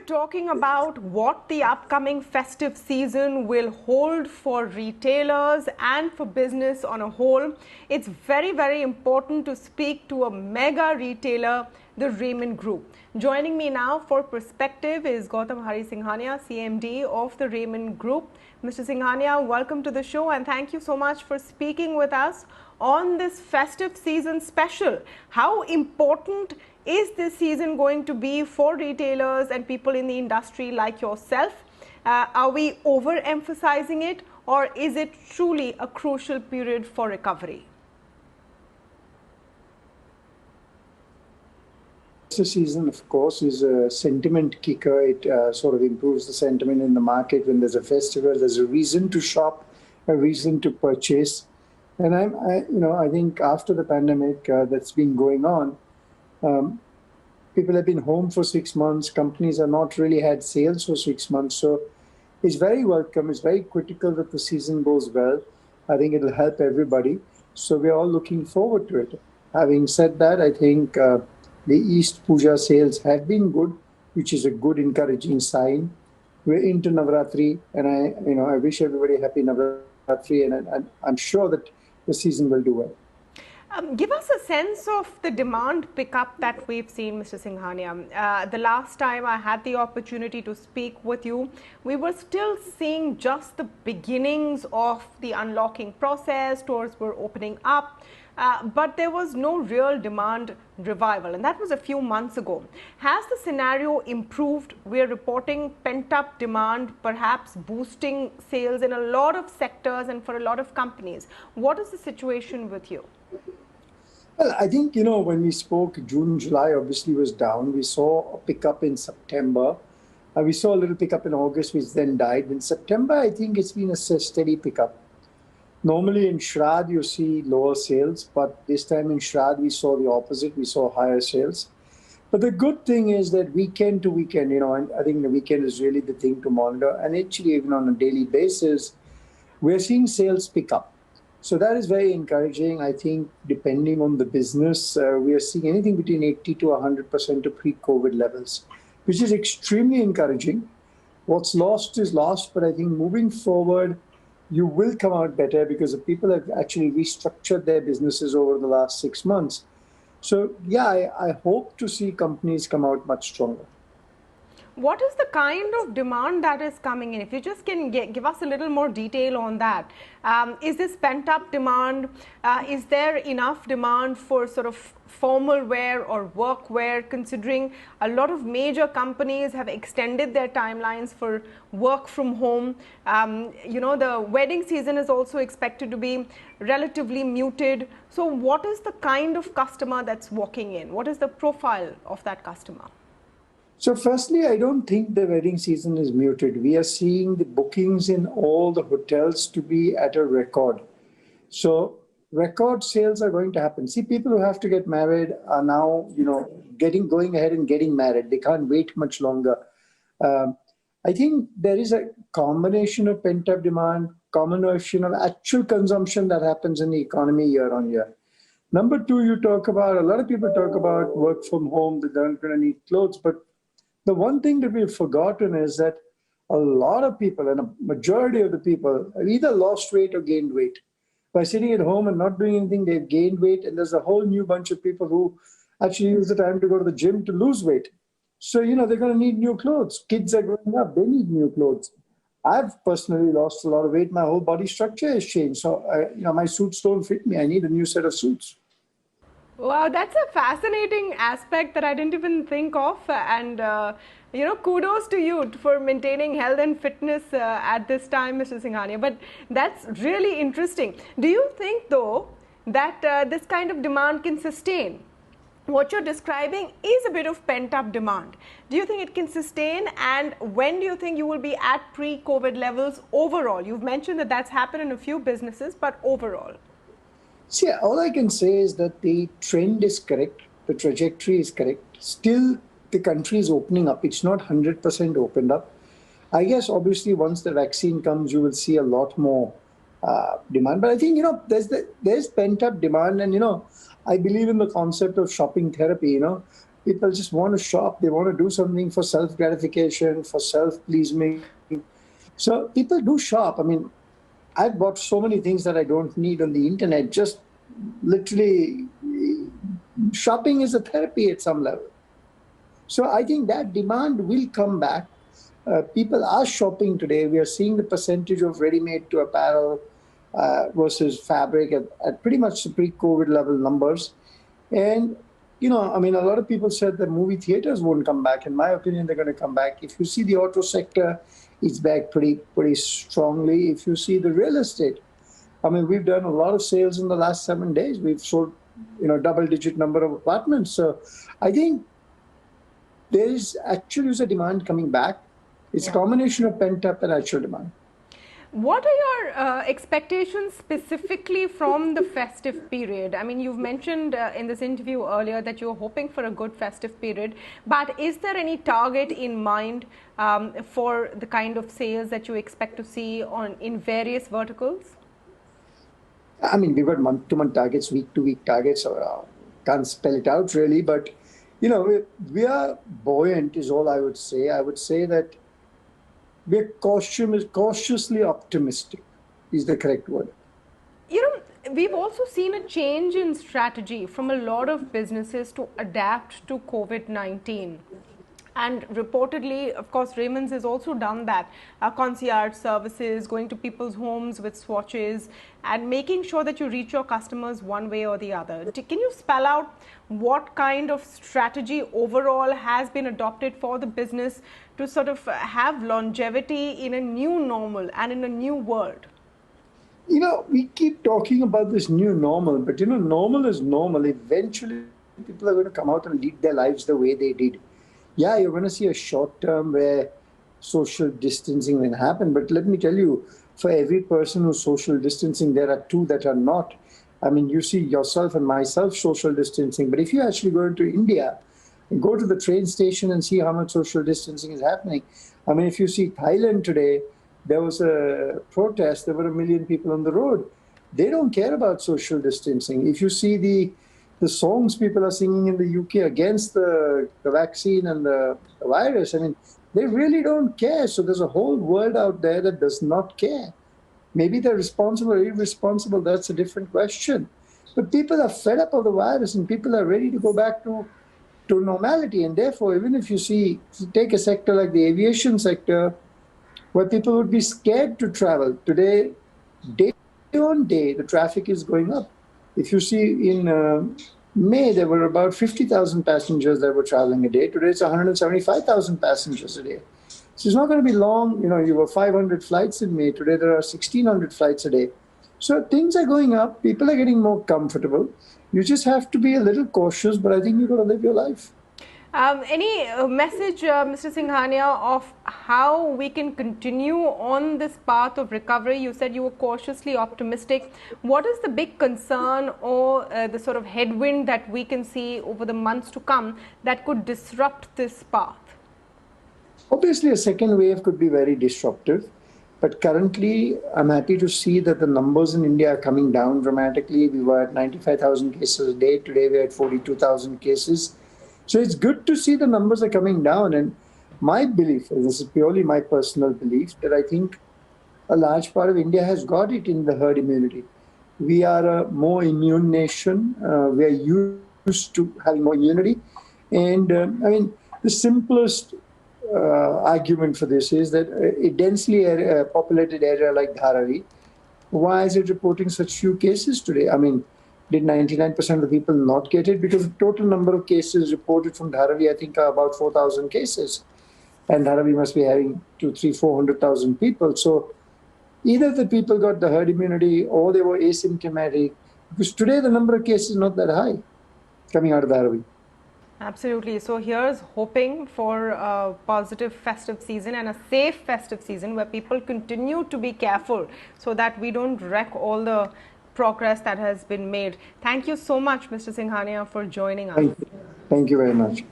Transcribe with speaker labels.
Speaker 1: talking about what the upcoming festive season will hold for retailers and for business on a whole. It's very, very important to speak to a mega retailer, the Raymond Group. Joining me now for perspective is Gautam Singhania, CMD of the Raymond Group. Mr. Singhania, welcome to the show and thank you so much for speaking with us on this festive season special. How important is this season going to be for retailers and people in the industry like yourself? Are we overemphasizing it, or is it truly a crucial period for recovery?
Speaker 2: The season, of course, is a sentiment kicker. It sort of improves the sentiment in the market. When there's a festival, there's a reason to shop, a reason to purchase. And I think after the pandemic that's been going on, people have been home for 6 months. Companies have not really had sales for 6 months. So it's very welcome. It's very critical that the season goes well. I think it'll help everybody. So we're all looking forward to it. Having said that, I think the East Puja sales have been good, which is a good, encouraging sign. We're into Navratri, and I wish everybody happy Navratri, and I'm sure that the season will do well.
Speaker 1: Give us a sense of the demand pickup that we've seen, Mr. Singhania. The last time I had the opportunity to speak with you, we were still seeing just the beginnings of the unlocking process. Stores were opening up, but there was no real demand revival, and that was a few months ago. Has the scenario improved? We're reporting pent-up demand, perhaps boosting sales in a lot of sectors and for a lot of companies. What is the situation with you?
Speaker 2: Well, I think, when we spoke, June, July obviously was down. We saw a pickup in September. We saw a little pickup in August, which then died. In September, I think it's been a steady pickup. Normally in Shraddh, you see lower sales, but this time in Shraddh, we saw the opposite. We saw higher sales. But the good thing is that weekend to weekend, and I think the weekend is really the thing to monitor. And actually, even on a daily basis, we're seeing sales pick up. So that is very encouraging. I think depending on the business, we are seeing anything between 80 to 100% to pre-COVID levels, which is extremely encouraging. What's lost is lost, but I think moving forward, you will come out better because the people have actually restructured their businesses over the last 6 months. So yeah, I hope to see companies come out much stronger.
Speaker 1: What is the kind of demand that is coming in? If you just can give us a little more detail on that. Is this pent-up demand? Is there enough demand for sort of formal wear or work wear, considering a lot of major companies have extended their timelines for work from home? The wedding season is also expected to be relatively muted. So what is the kind of customer that's walking in? What is the profile of that customer?
Speaker 2: So firstly, I don't think the wedding season is muted. We are seeing the bookings in all the hotels to be at a record. So record sales are going to happen. See, people who have to get married are now, going ahead and getting married. They can't wait much longer. I think there is a combination of pent-up demand, combination of actual consumption that happens in the economy year on year. Number two, a lot of people talk about work from home, that they're not going to need clothes, but the one thing that we've forgotten is that a lot of people, and a majority of the people, have either lost weight or gained weight. By sitting at home and not doing anything, they've gained weight, and there's a whole new bunch of people who actually use the time to go to the gym to lose weight. So, they're going to need new clothes. Kids are growing up, they need new clothes. I've personally lost a lot of weight. My whole body structure has changed. So, my suits don't fit me. I need a new set of suits.
Speaker 1: Wow, that's a fascinating aspect that I didn't even think of, and kudos to you for maintaining health and fitness at this time, Mr. Singhania. But that's really interesting. Do you think, though, that this kind of demand can sustain? What you're describing is a bit of pent-up demand. Do you think it can sustain, and when do you think you will be at pre-COVID levels overall? You've mentioned that that's happened in a few businesses, but overall.
Speaker 2: See, all I can say is that the trend is correct. The trajectory is correct. Still, the country is opening up. It's not 100% opened up. I guess, obviously, once the vaccine comes, you will see a lot more demand. But I think, there's pent-up demand. And, I believe in the concept of shopping therapy, People just want to shop. They want to do something for self-gratification, for self-pleasing. So people do shop. I mean, I've bought so many things that I don't need on the internet. Just literally, shopping is a therapy at some level. So I think that demand will come back. People are shopping today. We are seeing the percentage of ready-made to apparel versus fabric at pretty much the pre-COVID level numbers. And, I mean, a lot of people said that movie theaters won't come back. In my opinion, they're going to come back. If you see the auto sector, it's back pretty strongly. If you see the real estate, I mean, we've done a lot of sales in the last 7 days. We've sold, double-digit number of apartments. So I think there is actually a demand coming back. It's a combination of pent-up and actual demand.
Speaker 1: What are your expectations specifically from the festive period? I mean, you've mentioned in this interview earlier that you're hoping for a good festive period, but is there any target in mind for the kind of sales that you expect to see in various verticals?
Speaker 2: I mean, we've got month-to-month targets, week-to-week targets. So can't spell it out really, but we are buoyant is all I would say. I would say that we're cautiously optimistic is the correct word.
Speaker 1: We've also seen a change in strategy from a lot of businesses to adapt to COVID-19. And reportedly, of course, Raymond's has also done that. Concierge services, going to people's homes with swatches and making sure that you reach your customers one way or the other. Can you spell out what kind of strategy overall has been adopted for the business to sort of have longevity in a new normal and in a new world?
Speaker 2: We keep talking about this new normal, but normal is normal. Eventually, people are going to come out and lead their lives the way they did. Yeah, you're going to see a short term where social distancing will happen. But let me tell you, for every person who's social distancing, there are two that are not. I mean, you see yourself and myself social distancing. But if you actually go into India and go to the train station and see how much social distancing is happening. I mean, if you see Thailand today, there was a protest. There were 1 million people on the road. They don't care about social distancing. If you see the songs people are singing in the UK against the vaccine and the virus, I mean, they really don't care. So there's a whole world out there that does not care. Maybe they're responsible or irresponsible. That's a different question. But people are fed up of the virus and people are ready to go back to normality. And therefore, even if you take a sector like the aviation sector, where people would be scared to travel. Today, day on day, the traffic is going up. If you see in May, there were about 50,000 passengers that were traveling a day. Today, it's 175,000 passengers a day. So it's not going to be long. You were 500 flights in May. Today, there are 1,600 flights a day. So things are going up. People are getting more comfortable. You just have to be a little cautious, but I think you've got to live your life.
Speaker 1: Any message, Mr. Singhania, of how we can continue on this path of recovery? You said you were cautiously optimistic. What is the big concern or the sort of headwind that we can see over the months to come that could disrupt this path?
Speaker 2: Obviously, a second wave could be very disruptive. But currently, I'm happy to see that the numbers in India are coming down dramatically. We were at 95,000 cases a day. Today, we're at 42,000 cases. So it's good to see the numbers are coming down. And my belief, and this is purely my personal belief, that I think a large part of India has got it in the herd immunity. We are a more immune nation. We are used to having more immunity. And I mean, the simplest argument for this is that a densely populated area like Dharavi, why is it reporting such few cases today? I mean, did 99% of the people not get it? Because the total number of cases reported from Dharavi, I think, are about 4,000 cases. And Dharavi must be having 400,000 people. So either the people got the herd immunity or they were asymptomatic. Because today the number of cases is not that high coming out of Dharavi.
Speaker 1: Absolutely. So here's hoping for a positive festive season and a safe festive season where people continue to be careful so that we don't wreck all the progress that has been made. Thank you so much, Mr. Singhania, for joining us.
Speaker 2: Thank you very much.